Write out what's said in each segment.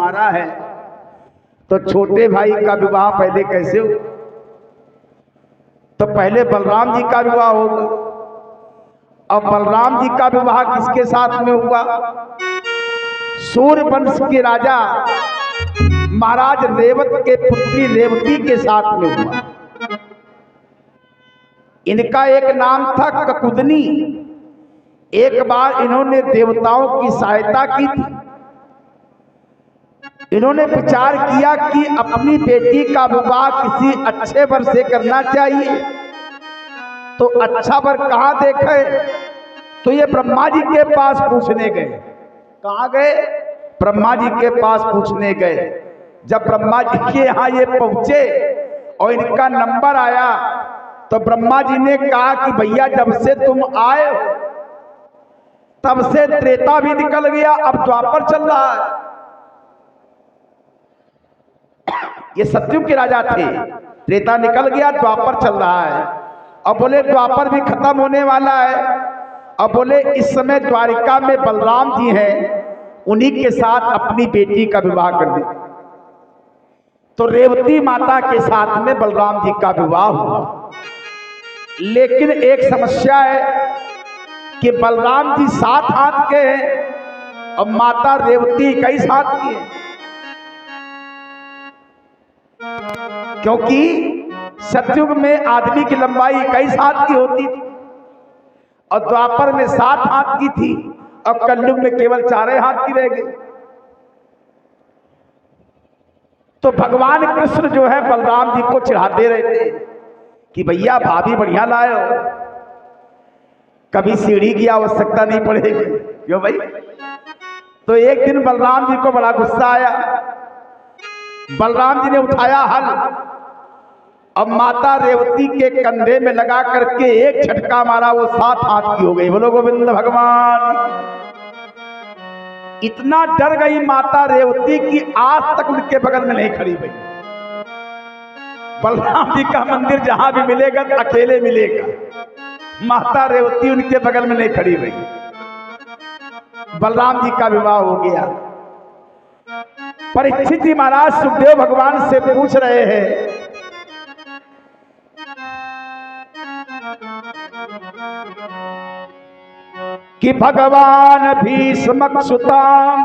हमारा है, तो छोटे भाई का विवाह पहले कैसे हो? तो पहले बलराम जी का विवाह होगा। अब बलराम जी का विवाह किसके साथ में हुआ? सूर्य वंश के राजा महाराज रेवत के पुत्री रेवती के साथ में हुआ। इनका एक नाम था ककुदनी। एक बार इन्होंने देवताओं की सहायता की थी। इन्होंने विचार किया कि अपनी बेटी का विवाह किसी अच्छे वर से करना चाहिए। तो अच्छा वर कहाँ देखे? तो ये ब्रह्मा जी के पास पूछने गए। कहाँ गए? ब्रह्मा जी के पास पूछने गए। जब ब्रह्मा जी के यहाँ ये पहुंचे और इनका नंबर आया, तो ब्रह्मा जी ने कहा कि भैया जब से तुम आए हो तब से त्रेता भी निकल गया, अब द्वापर चल रहा है। ये सतयुग के राजा थे, त्रेता निकल गया, द्वापर चल रहा है। अब बोले द्वापर भी खत्म होने वाला है। अब बोले इस समय द्वारिका में बलराम जी हैं, उन्हीं के साथ अपनी बेटी का विवाह कर दे। तो रेवती माता के साथ में बलराम जी का विवाह हुआ। लेकिन एक समस्या है कि बलराम जी 7 हाथ के हैं और माता रेवती कई हाथ की है। क्योंकि सतयुग में आदमी की लंबाई 21 हाथ की होती थी और द्वापर में 7 हाथ की थी और कलयुग में केवल 4 हाथ की रह गई। तो भगवान कृष्ण जो है बलराम जी को चिढ़ाते रहते कि भैया भाभी बढ़िया लाए हो, कभी सीढ़ी की आवश्यकता नहीं पड़ेगी। क्यों भाई? तो एक दिन बलराम जी को बड़ा गुस्सा आया। बलराम जी ने उठाया हल और माता रेवती के कंधे में लगा करके एक झटका मारा, वो 7 हाथ की हो गई। बोलो गोविंद भगवान। इतना डर गई माता रेवती कि आज तक उनके बगल में नहीं खड़ी हुई। बलराम जी का मंदिर जहां भी मिलेगा तो अकेले मिलेगा, माता रेवती उनके बगल में नहीं खड़ी हुई। बलराम जी का विवाह हो गया। परीक्षित जी महाराज सुखदेव भगवान से पूछ रहे हैं कि भगवान भीष्म सुताम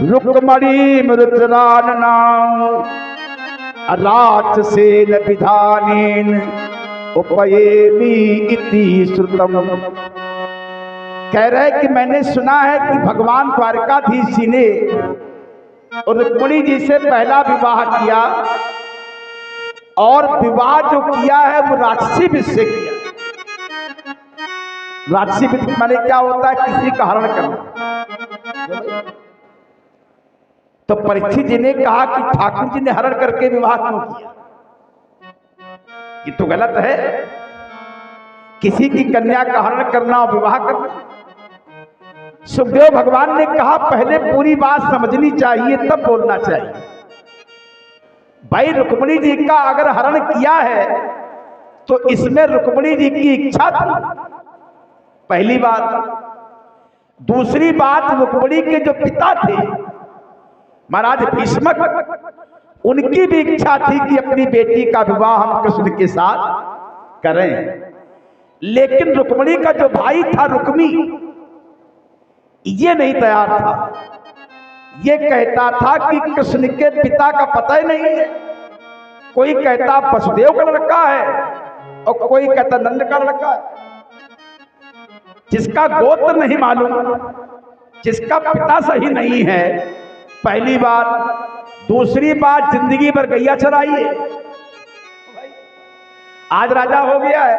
रुक्मणी मृतराननाम राक्षसेन विधानेन उपयेमि इति श्रुतम। कह रहे कि मैंने सुना है कि भगवान द्वारकाधीश जी ने रुक्मिणी जी से पहला विवाह किया और विवाह जो किया है वो राक्षसी विध से किया। राक्षसी विध माने क्या होता है? किसी का हरण करना। तो परीक्षित जी ने कहा कि ठाकुर जी ने हरण करके विवाह क्यों किया? ये तो गलत है। किसी की कन्या का हरण करना और विवाह करना। सुखदेव भगवान ने कहा पहले पूरी बात समझनी चाहिए तब बोलना चाहिए। भाई रुक्मिणी जी का अगर हरण किया है तो इसमें रुक्मिणी जी की इच्छा थी, पहली बात। दूसरी बात, रुक्मिणी के जो पिता थे महाराज भीष्म, उनकी भी इच्छा थी कि अपनी बेटी का विवाह हम कृष्ण के साथ करें। लेकिन रुक्मिणी का जो भाई था रुक्मी, ये नहीं तैयार था। ये कहता था कि कृष्ण के पिता का पता ही नहीं है। कोई कहता वसुदेव का लड़का है और कोई कहता नंद का लड़का है। जिसका गोत्र नहीं मालूम, जिसका पिता सही नहीं है, पहली बात। दूसरी बात, जिंदगी भर गैया चराइए। आज राजा हो गया है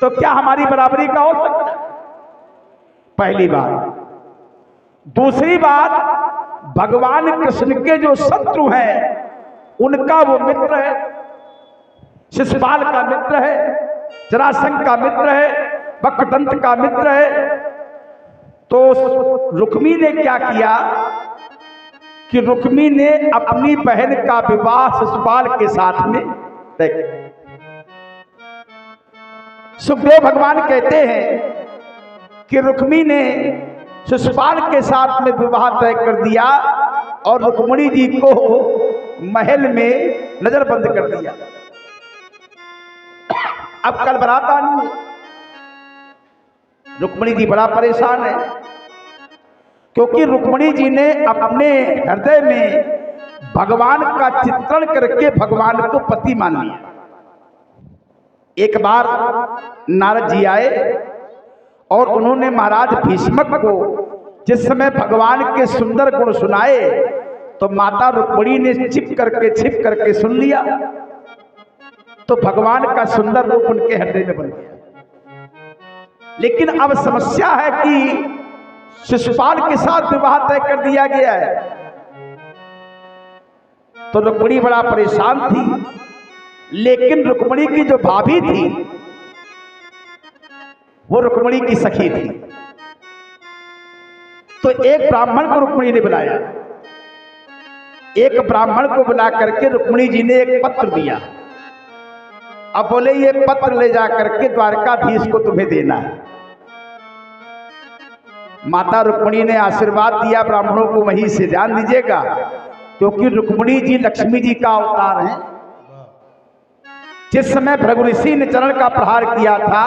तो क्या हमारी बराबरी का हो सकता है? पहली बात। दूसरी बात, भगवान कृष्ण के जो शत्रु हैं उनका वो मित्र है, शिशुपाल का मित्र है, जरासंध का मित्र है, वक्रदंत का मित्र है। तो रुक्मी ने क्या किया कि रुक्मी ने अपनी बहन का विवाह शिशुपाल के साथ में तय किया। सुखदेव भगवान कहते हैं कि रुक्मी ने शिशुपाल के साथ में विवाह तय कर दिया और रुक्मिणी जी को महल में नजरबंद कर दिया। अब कल बारात आनी है। रुक्मिणी जी बड़ा परेशान है, क्योंकि रुक्मिणी जी ने अपने हृदय में भगवान का चित्रण करके भगवान को पति मान लिया। एक बार नारद जी आए और उन्होंने महाराज भीष्मक को जिस समय भगवान के सुंदर गुण सुनाए तो माता रुक्मिणी ने छिप करके सुन लिया, तो भगवान का सुंदर रूप उनके हृदय में बन गया। लेकिन अब समस्या है कि शिशुपाल के साथ विवाह तय कर दिया गया है, तो रुक्मिणी बड़ा परेशान थी। लेकिन रुक्मिणी की जो भाभी थी वो रुक्मिणी की सखी थी। तो एक ब्राह्मण को रुक्मिणी ने बुलाया। एक ब्राह्मण को बुला करके रुक्मिणी जी ने एक पत्र दिया। अब बोले ये पत्र ले जा करके द्वारकाधीश को तुम्हें देना है। माता रुक्मिणी ने आशीर्वाद दिया ब्राह्मणों को वहीं से ध्यान दीजिएगा, क्योंकि रुक्मिणी जी लक्ष्मी जी का अवतार है। जिस समय भृगु ऋषि ने चरण का प्रहार किया था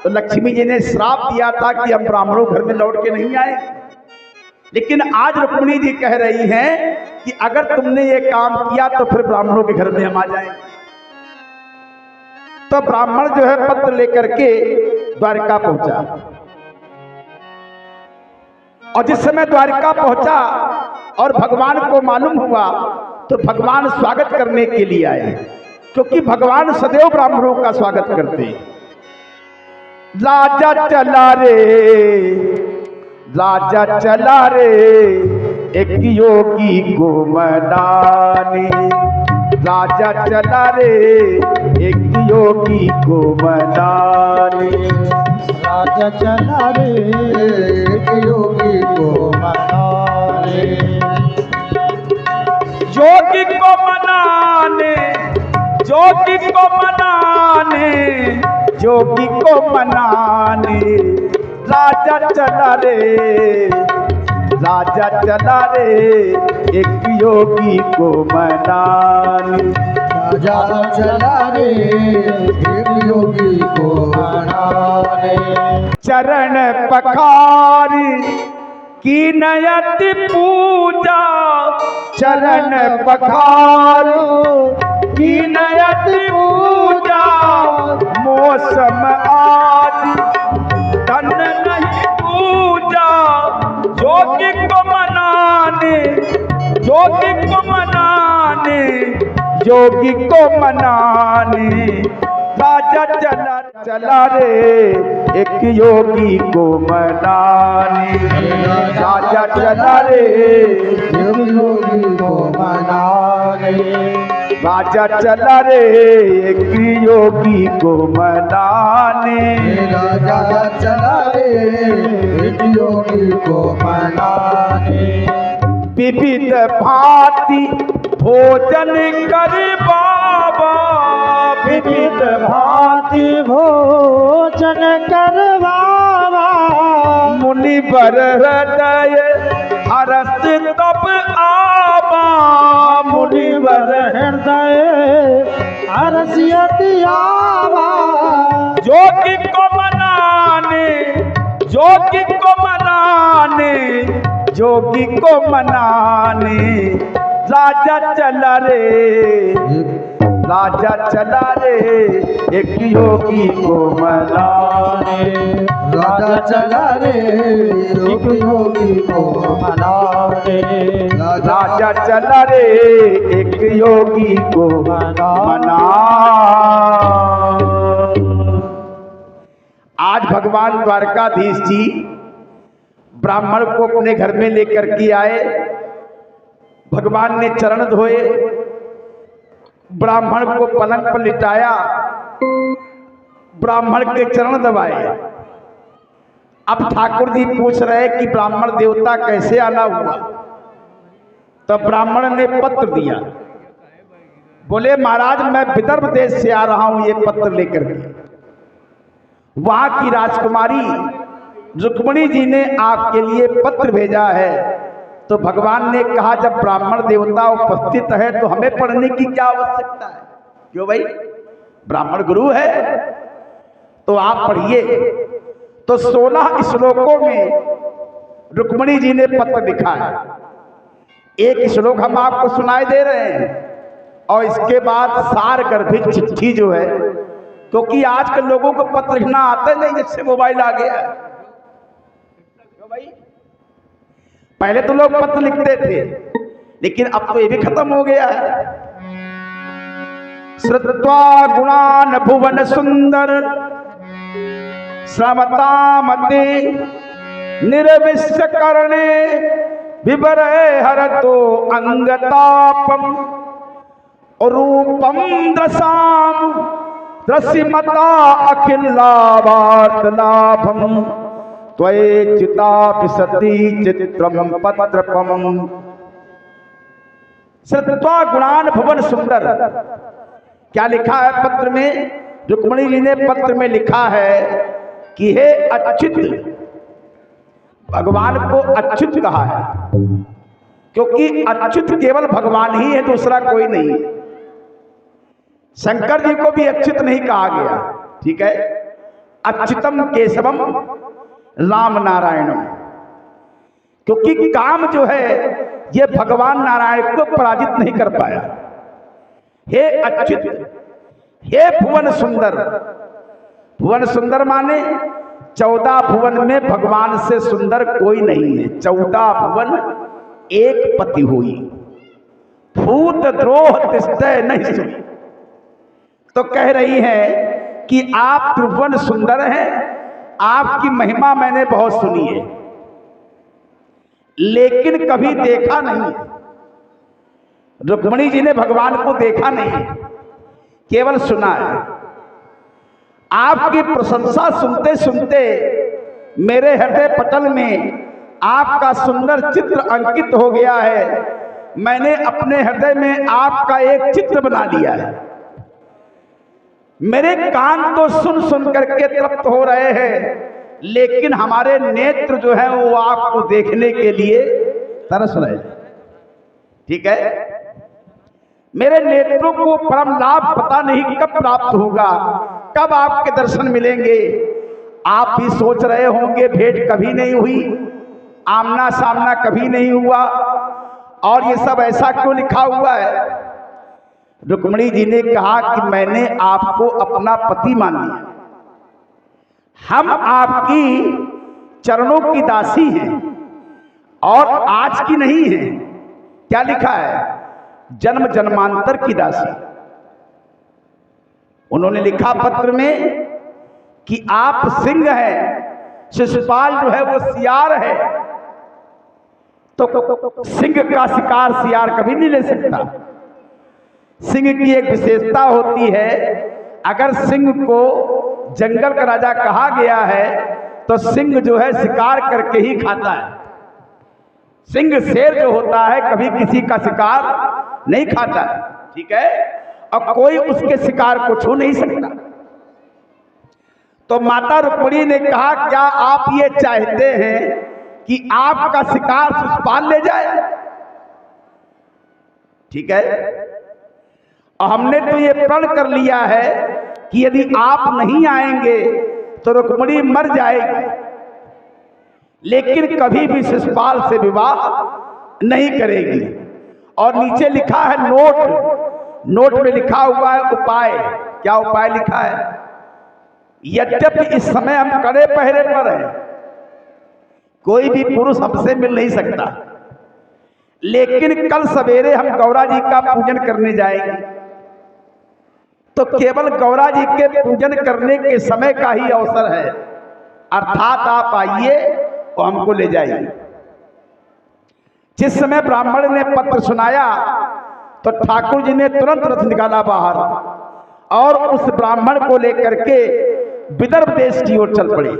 तो लक्ष्मी जी ने श्राप दिया था कि हम ब्राह्मणों घर में लौट के नहीं आए। लेकिन आज रुक्मिणी जी कह रही हैं कि अगर तुमने ये काम किया तो फिर ब्राह्मणों के घर में हम आ जाएं। तो ब्राह्मण जो है पत्र लेकर के द्वारका पहुंचा, और जिस समय द्वारका पहुंचा और भगवान को मालूम हुआ तो भगवान स्वागत करने के लिए आए, क्योंकि भगवान सदैव ब्राह्मणों का स्वागत करते हैं। राजा चला रे, राजा चला रे, एक योगी को मनाने। राजा चला रे, एक योगी को मनाने। राजा चला रे, एक योगी को मनाने। योगी को मनाने, योगी को मनाने, योगी को मनाने। राजा चला रे, राजा चला रे, एक योगी को मनाने। राजा चला रे, एक योगी को मनाने। चरण पखारी की नयति पूजा, चरण पखारो की नयति पूजा। मौसम आज धन नहीं पूजा, योगी को मनाने, योगी को मनाने, योगी को मनाने। राजा चला चला रे, एक योगी को मनाने। राजा चला रे, एक योगी को मनाने। राजा चला रे, एक योगी को मनाने। राजा चला रे, एक योगी को मनाने। विविध भांति भोजन कर बाबा, विविध भांति भोजन कर बाबा। मुनिवर हृदय हरस तब आवा, मुनिवर हृदय हरसियत आवा। योगी को मनाने, योगी को मनाने, योगी को मनाने। राजा चला रे, राजा चला रे, एक योगी को मनाने। राजा चला रे, एक योगी को मनाने। राजा चला रे, एक योगी को मना। आज भगवान द्वारकाधीश जी ब्राह्मण को अपने घर में लेकर के आए। भगवान ने चरण धोए, ब्राह्मण को पलंग पर लिटाया, ब्राह्मण के चरण दबाए। अब ठाकुर जी पूछ रहे कि ब्राह्मण देवता कैसे आना हुआ। तो ब्राह्मण ने पत्र दिया, बोले महाराज मैं विदर्भ देश से आ रहा हूं ये पत्र लेकर के। वहां की राजकुमारी रुक्मिणी जी ने आपके लिए पत्र भेजा है। तो भगवान ने कहा जब ब्राह्मण देवता उपस्थित है तो हमें पढ़ने की क्या आवश्यकता है? क्यों भाई, ब्राह्मण गुरु है तो आप पढ़िए। तो 16 श्लोकों में रुक्मिणी जी ने पत्र लिखा है। एक श्लोक हम आपको सुनाई दे रहे हैं और इसके बाद सार गर्भित चिट्ठी जो है, क्योंकि आजकल लोगों को पत्र लिखना आता नहीं, जब से मोबाइल आ गया है। क्यों भाई, पहले तो लोग पत्र लिखते थे, लेकिन अब तो ये भी खत्म हो गया है। श्रुत्वा गुणान भुवन सुंदर श्रमतामते निर्विश्य करणे विवरे हरतो अंगतापम रूपम दशाम दृश्यमता अखिलावार्तलाभम त्वये चिता विशति चित्रम पत्रपम। श्रुत्वा गुणान भुवन सुंदर, क्या लिखा है पत्र में? रुक्मिणी जी ने पत्र में लिखा है कि हे अच्युत, भगवान को अच्युत कहा है क्योंकि अच्युत केवल भगवान ही है, दूसरा कोई नहीं है। शंकर जी को भी अच्युत नहीं कहा गया, ठीक है। अच्युतम केशवम राम नारायणम, क्योंकि काम जो है ये भगवान नारायण को पराजित नहीं कर पाया। हे अच्युत, हे भुवन सुंदर। भुवन सुंदर माने 14 भुवन में भगवान से सुंदर कोई नहीं है। 14 भुवन एक पति हुई, भूत द्रोह तिष्ठय नहीं सुनी। तो कह रही है कि आप त्रिभुवन सुंदर हैं, आपकी महिमा मैंने बहुत सुनी है, लेकिन कभी देखा नहीं। रुक्मिणी जी ने भगवान को देखा नहीं, केवल सुना है। आपकी प्रशंसा सुनते सुनते मेरे हृदय पटल में आपका सुंदर चित्र अंकित हो गया है। मैंने अपने हृदय में आपका एक चित्र बना लिया है। मेरे कान तो सुन सुन करके तृप्त हो रहे हैं, लेकिन हमारे नेत्र जो है वो आपको देखने के लिए तरस रहे हैं, ठीक है। मेरे नेत्रों को परम लाभ पता नहीं कब प्राप्त होगा, कब आपके दर्शन मिलेंगे। आप भी सोच रहे होंगे भेंट कभी नहीं हुई, आमना सामना कभी नहीं हुआ, और ये सब ऐसा क्यों लिखा हुआ है? रुक्मिणी जी ने कहा कि मैंने आपको अपना पति मान लिया, हम आपकी चरणों की दासी हैं और आज की नहीं है। क्या लिखा है? जन्म जन्मांतर की दासी। उन्होंने लिखा पत्र में कि आप सिंह हैं, शिशुपाल जो है वो सियार है, तो सिंह का शिकार सियार कभी नहीं ले सकता। सिंह की एक विशेषता होती है, अगर सिंह को जंगल का राजा कहा गया है तो सिंह जो है शिकार करके ही खाता है। सिंह शेर जो होता है कभी किसी का शिकार नहीं खाता है, ठीक है, और कोई उसके शिकार को छू नहीं सकता। तो माता रुक्मिणी ने कहा क्या आप ये चाहते हैं कि आपका शिकार शिशुपाल ले जाए? ठीक है, और हमने तो ये प्रण कर लिया है कि यदि आप नहीं आएंगे तो रुक्मिणी मर जाएगी, लेकिन कभी भी शिशुपाल से विवाह नहीं करेगी। और नीचे लिखा है नोट, नोट में लिखा हुआ है उपाय। क्या उपाय लिखा है? यद्यपि इस समय हम कड़े पहरे पर हैं, कोई भी पुरुष हमसे मिल नहीं सकता, लेकिन कल सवेरे हम गौरा जी का पूजन करने जाएंगे, तो केवल गौरा जी के पूजन करने के समय का ही अवसर है, अर्थात आप आइए और हमको ले जाइए। जिस समय ब्राह्मण ने पत्र सुनाया तो ठाकुर जी ने तुरंत रथ निकाला बाहर और उस ब्राह्मण को लेकर के विदर्भ देश की ओर चल पड़े।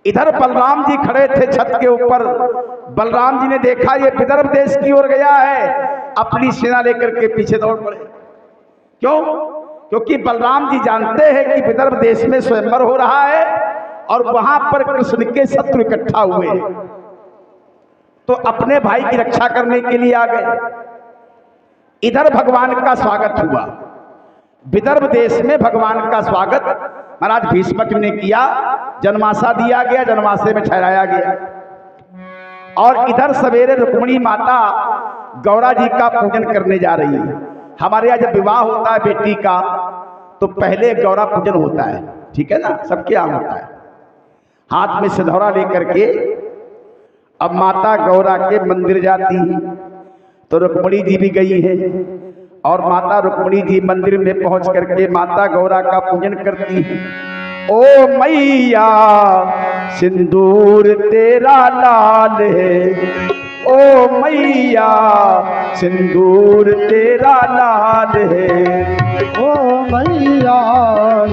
इधर बलराम जी खड़े थे छत के ऊपर। बलराम जी ने देखा ये विदर्भ देश की ओर गया है, अपनी सेना लेकर के पीछे दौड़ पड़े। क्यों? क्योंकि बलराम जी जानते हैं कि विदर्भ देश में स्वयंवर हो रहा है और वहां पर कृष्ण के शत्रु इकट्ठा हुए, तो अपने भाई की रक्षा करने के लिए आ गए। इधर भगवान का स्वागत हुआ, विदर्भ देश में भगवान का स्वागत महाराज भीष्मक ने किया। जन्माशा दिया गया, जन्माशे में ठहराया गया। और इधर सवेरे रुक्मिणी माता गौरा जी का पूजन करने जा रही है। हमारे यहाँ जब विवाह होता है बेटी का तो पहले गौरा पूजन होता है, ठीक है ना, सबके यहाँ होता है। हाथ में सिंदूरा लेकर के अब माता गौरा के मंदिर जाती है, तो रुक्मिणी जी भी गई है और माता रुक्मिणी जी मंदिर में पहुंच करके माता गौरा का पूजन करती है। ओ मैया सिंदूर तेरा लाल है, ओ मैया सिंदूर तेरा लाल है, ओ मैया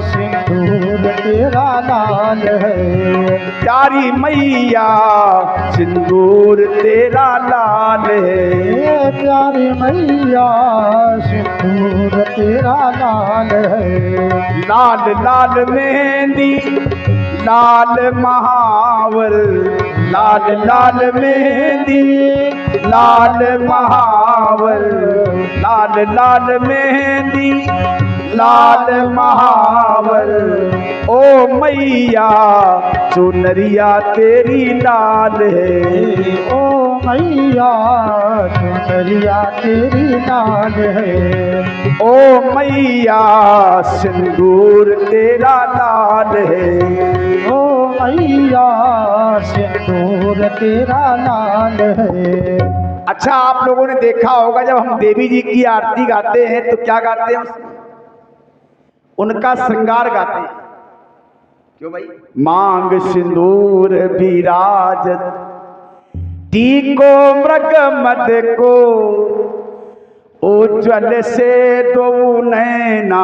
सिंदूर तेरा लाल है, प्यारी मैया सिंदूर तेरा लाल है, प्यारी मैया सिंदूर तेरा लाल है। लाल लाल मेहंदी लाल महावर, लाल लाल मेहंदी लाल महावर, लाल लाल मेहंदी लाल महावर, ओ मैया चुनरिया तेरी लाल है, ओ मैया चुनरिया तेरी लाल है, ओ मैया सिंदूर तेरा लाल है, ओ मैया सिंदूर तेरा लाल है। अच्छा, आप लोगों ने देखा होगा जब हम देवी जी की आरती गाते हैं तो क्या गाते हैं? उनका श्रृंगार गाते हैं। क्यों भाई? मांग सिंदूर विराजत टीको मृग मद को, उज्ज्वल से दो नैना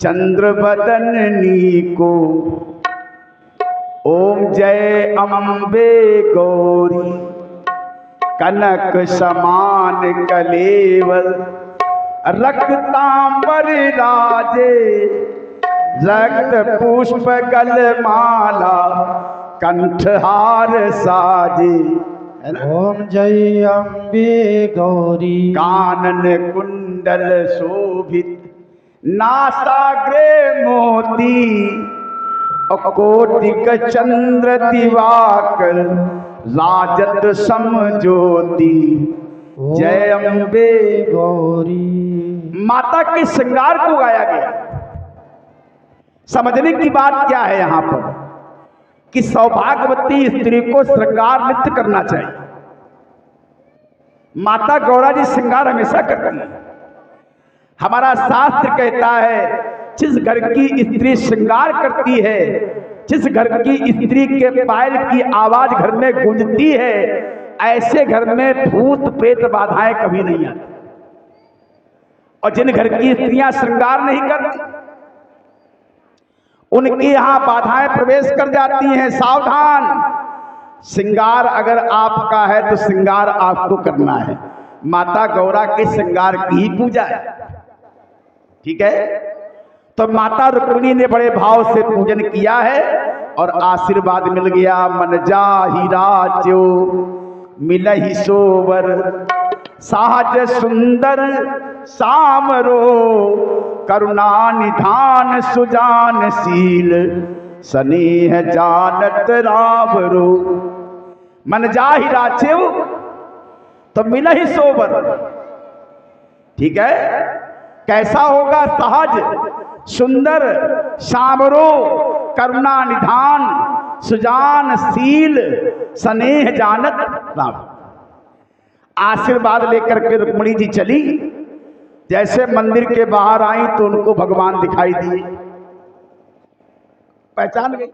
चंद्र बदननी को, ओम जय अम्बे गौरी कनक समान कलेवर, रक्तांबर राजे रक्त पुष्प गलमाला कंठहार साजे, है ना? ओम जय अम्बे गौरी कानन कुंडल शोभित नासाग्रे मोती, कोटिक चंद्र दिवाकर राजत समज्योति, जय अम्बे गौरी। माता के श्रृंगार को गाया गया। समझने की बात क्या है यहाँ पर कि सौभाग्यवती स्त्री को श्रृंगार नित्य करना चाहिए। माता गौरा जी श्रृंगार हमेशा करती है। हमारा शास्त्र कहता है जिस घर की स्त्री श्रृंगार करती है, जिस घर की स्त्री के पायल की आवाज घर में गूंजती है, ऐसे घर में भूत प्रेत बाधाएं कभी नहीं आती। और जिन घर की स्त्रियां श्रृंगार नहीं करती उनके यहां बाधाएं प्रवेश कर जाती हैं। सावधान, श्रृंगार अगर आपका है तो श्रृंगार आपको करना है। माता गौरा के श्रृंगार की ही पूजा है, ठीक है? तो माता रुक्मिणी ने बड़े भाव से पूजन किया है और आशीर्वाद मिल गया। मन जाहि राज्यो मिलहि सोवर, साज सुंदर सामरो, करुणा निधान सुजानशील, स्नेह जानत रावरो। मन जाहि राज्यो तो मिलहि सोवर, ठीक है? कैसा होगा? सहज सुंदर सामरो, करुणा निधान सुजानशील, स्नेह जानत राम। आशीर्वाद लेकर के रुक्मिणी जी चली। जैसे मंदिर के बाहर आई तो उनको भगवान दिखाई दिए, पहचान गई।